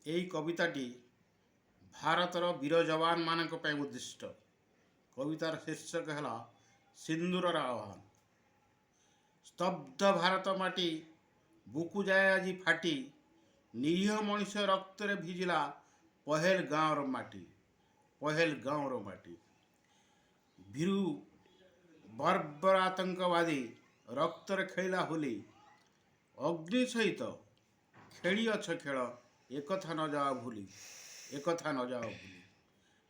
এই কবিতাটি ଭାରତର ବୀର ଯବାନମାନଙ୍କ ପାଇଁ ଉଦ୍ଦିଷ୍ଟ। କବିତାର ଶୀର୍ଷକ ହେଲା ସିନ୍ଦୁରର ଆହ୍ୱାନ। ସ୍ତବ୍ଧ ଭାରତ ମାଟି ବୁକୁ ଯାଏ ଆଜି ଫାଟି, ନିରୀହ ମଣିଷ ରକ୍ତରେ ଭିଜିଲା ପହେଲଗାଁଓର ମାଟି। ପହେଲଗାଁଓର ମାଟି। ଭୀରୁ ବର୍ବର ଆତଙ୍କବାଦୀ ରକ୍ତରେ ଖେଳିଲା ହୋଲି। ଅଗ୍ନି ସହିତ ଖେଳିଅଛ ଖେଳ, ଏକଥା ନ ଯାଅ ଭୁଲି। ଏକଥା ନ ଯାଅ ଭୁଲି।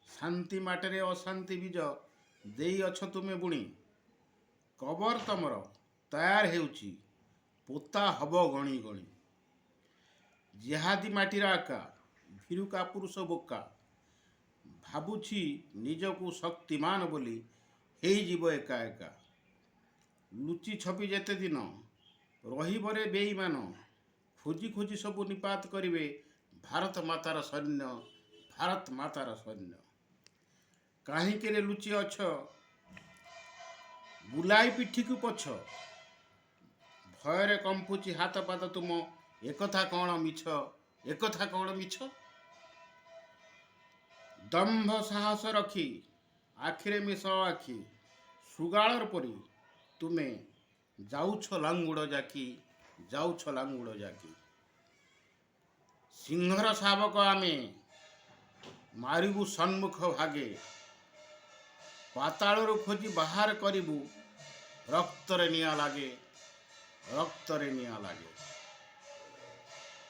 ଶାନ୍ତି ମାଟିରେ ଅଶାନ୍ତି ବୀଜ ଦେଇଅଛ ତୁମେ ବୁଣି। କବର ତମର ତୟାର ହେଉଛି, ପୋତା ହବ ଗଣି ଗଣି। ଜେହାଦୀ ମାଟିର ଆକା, ଭୀରୁ କାପୁରୁଷ ବୋକା। ଭାବୁଛି ନିଜକୁ ଶକ୍ତିମାନ ବୋଲି, ହେଇଯିବ ଏକା ଏକା। ଲୁଚି ଛପି ଯେତେ ଦିନ ରହିବରେ ବେଇମାନ, ଖୋଜି ଖୋଜି ସବୁ ନିପାତ କରିବେ ଭାରତ ମାତାର ସୈନ୍ୟ। ଭାରତ ମାତାର ସୈନ୍ୟ। କାହିଁକିରେ ଲୁଚି ଅଛ ବୁଲାଇ ପିଠିକୁ ପଛ, ଭୟରେ କମ୍ପୁଛି ହାତ ପାଦ ତୁମ, ଏକଥା କ'ଣ ମିଛ? ଏକଥା କ'ଣ ମିଛ? ଦମ୍ଭ ସାହସ ରଖି ଆଖିରେ ମିଶାଅ ଆଖି, ଶୃଗାଳର ପରି ତୁମେ ଯାଉଛ ଲାଙ୍ଗୁଡ଼ ଜାକି। ଯାଉଛ ଲାଙ୍ଗୁଡ଼ ଜାକି। ସିଂହର ଶାବକ ଆମେ, ମାରିବୁ ସମ୍ମୁଖ ଭାଗେ। ପାତାଳରୁ ଖୋଜି ବାହାର କରିବୁ, ରକ୍ତରେ ନିଆଁ ଲାଗେ। ରକ୍ତରେ ନିଆଁ ଲାଗେ।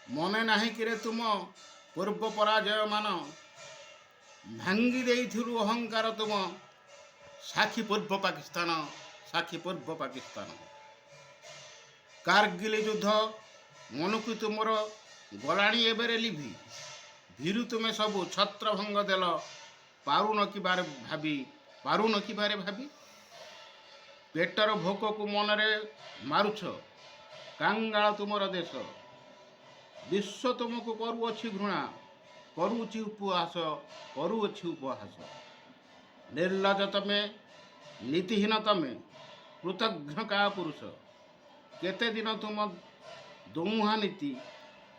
ମନେ ନାହିଁ କିରେ ତୁମ ପୂର୍ବ ପରାଜୟ ମାନ, ଭାଙ୍ଗି ଦେଇଥିଲୁ ଅହଙ୍କାର ତୁମ। ସାକ୍ଷୀ ପୂର୍ବ ପାକିସ୍ତାନ। ସାକ୍ଷୀ ପୂର୍ବ ପାକିସ୍ତାନ। କାରଗିଲ ଯୁଦ୍ଧ ମନକୁ ତୁମର ଗଲାଣି ଏବେରେ ଲିଭି। ଭୀରୁ ତୁମେ ସବୁ ଛତ୍ରଭଙ୍ଗ ଦେଲ, ପାରୁନ କିବାରେ ଭାବି। ପାରୁନ କିବାରେ ଭାବି। ପେଟର ଭୋକକୁ ମନରେ ମାରୁଛ, କାଙ୍ଗାଳ ତୁମର ଦେଶ। ବିଶ୍ୱ ତୁମକୁ କରୁଅଛି ଘୃଣା, କରୁଅଛି ଉପହାସ। କରୁଅଛି ଉପହାସ। ନିର୍ଲଜ ତମେ, ନୀତିହୀନ ତମେ, କୃତଘ୍ନ କା ପୁରୁଷ। କେତେ ଦିନ ତୁମ ଦୋମୁହା ନୀତି,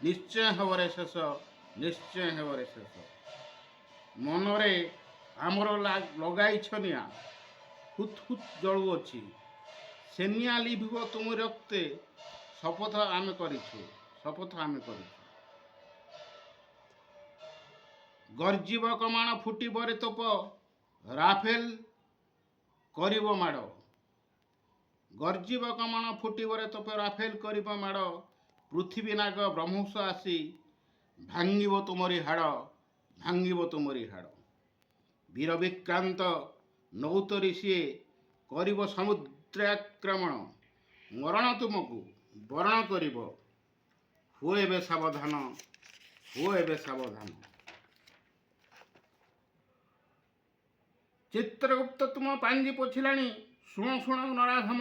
ନିଶ୍ଚୟ ହେବରେ ଶେଷ। ନିଶ୍ଚୟ ହେବରେ ଶେଷ। ମନରେ ଆମର ଲଗାଇଛ ନିଆଁ, ହୁତ୍ ହୁତ୍ ଜଳୁଅଛି। ସେ ନିଆଁ ଲିଭିବ ତୁମ ରକ୍ତେ, ଶପଥ ଆମେ କରିଛୁ। ଶପଥ ଆମେ କରିଛୁ। ଗର୍ଜିବ କମାଣ ଫୁଟିବରେ ତୋପ, ରାଫେଲ କରିବ ମାଡ଼। ଗର୍ଜିବ କମାଣ ଫୁଟିବରେ ତୋପ, ରାଫେଲ କରିବ ମାଡ଼। ପୃଥିବୀ ନାଗ ବ୍ରହ୍ମସ ଆସି, ଭାଙ୍ଗିବ ତୁମରି ହାଡ଼। ଭାଙ୍ଗିବ ତୁମରି ହାଡ଼। ବୀର ବିକ୍ରାନ୍ତ ନୌତରୀ ସିଏ, କରିବ ସମୁଦ୍ରାକ୍ରମଣ। ମରଣ ତୁମକୁ ବରଣ କରିବ, ହୁଅ ଏବେ ସାବଧାନ। ହୁଅ ଏବେ ସାବଧାନ। ଚିତ୍ରଗୁପ୍ତ ତୁମ ପାଞ୍ଜି ପୋଛିଲାଣି, ଶୁଣ ଶୁଣ ନରାଧମ।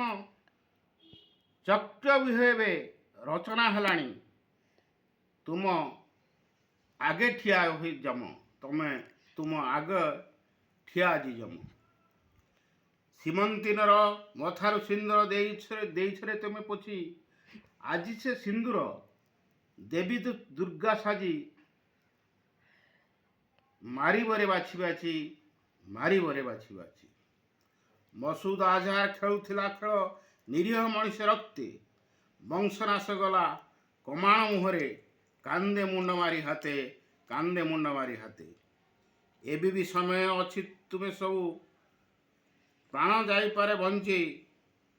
ଚକ୍ରବ୍ୟୁହ ଏବେ ରଚନା ହେଲାଣି, ତୁମ ଆଗେ ଠିଆ ହୋଇ ଯମ। ତୁମ ଆଗ ଠିଆ ଆଜି ଯମ। ସୀମନ୍ତିନର ମଥାରୁ ସିନ୍ଦୁର ଦେଇଛରେ ତୁମେ ପୋଛି, ଆଜି ସେ ସିନ୍ଦୁର ଦେବୀ ଦୁର୍ଗା ସାଜି। ମାରିବରେ ବାଛି ବାଛି। ମାରିବରେ ବାଛି ବାଛି। ମସୁଦ ଆଜାହାର ଖେଳୁଥିଲା ଖେଳ, ନିରୀହ ମଣିଷ ରକ୍ତେ। ବଂଶନାଶ ଗଲା କମାଣ ମୁହଁରେ, କାନ୍ଦେ ମୁଣ୍ଡ ମାରି ହାତେ। କାନ୍ଦେ ମୁଣ୍ଡ ମାରି ହାତେ। ଏବେ ବି ସମୟ ଅଛି ତୁମେ ସବୁ, ପ୍ରାଣ ଯାଇପାରେ ବଞ୍ଚି।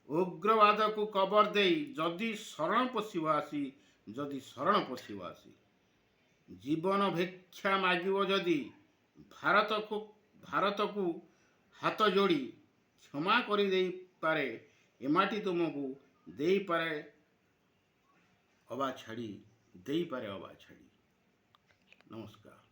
ଉଗ୍ରବାଦକୁ କବର ଦେଇ ଯଦି ଶରଣ ପଶିବ ଆସି। ଯଦି ଶରଣ ପଶିବ ଆସି। ଜୀବନ ଭିକ୍ଷା ମାଗିବ ଯଦି, ଭାରତକୁ ହାତ ଯୋଡ଼ି କ୍ଷମା କରି ଦେଇପାରେ ଏ ମାଟି ତୁମକୁ। ଦେଇପାରେ ଅବା ଛାଡ଼ି। ଦେଇପାରେ ଅବା ଛାଡ଼ି। ନମସ୍କାର।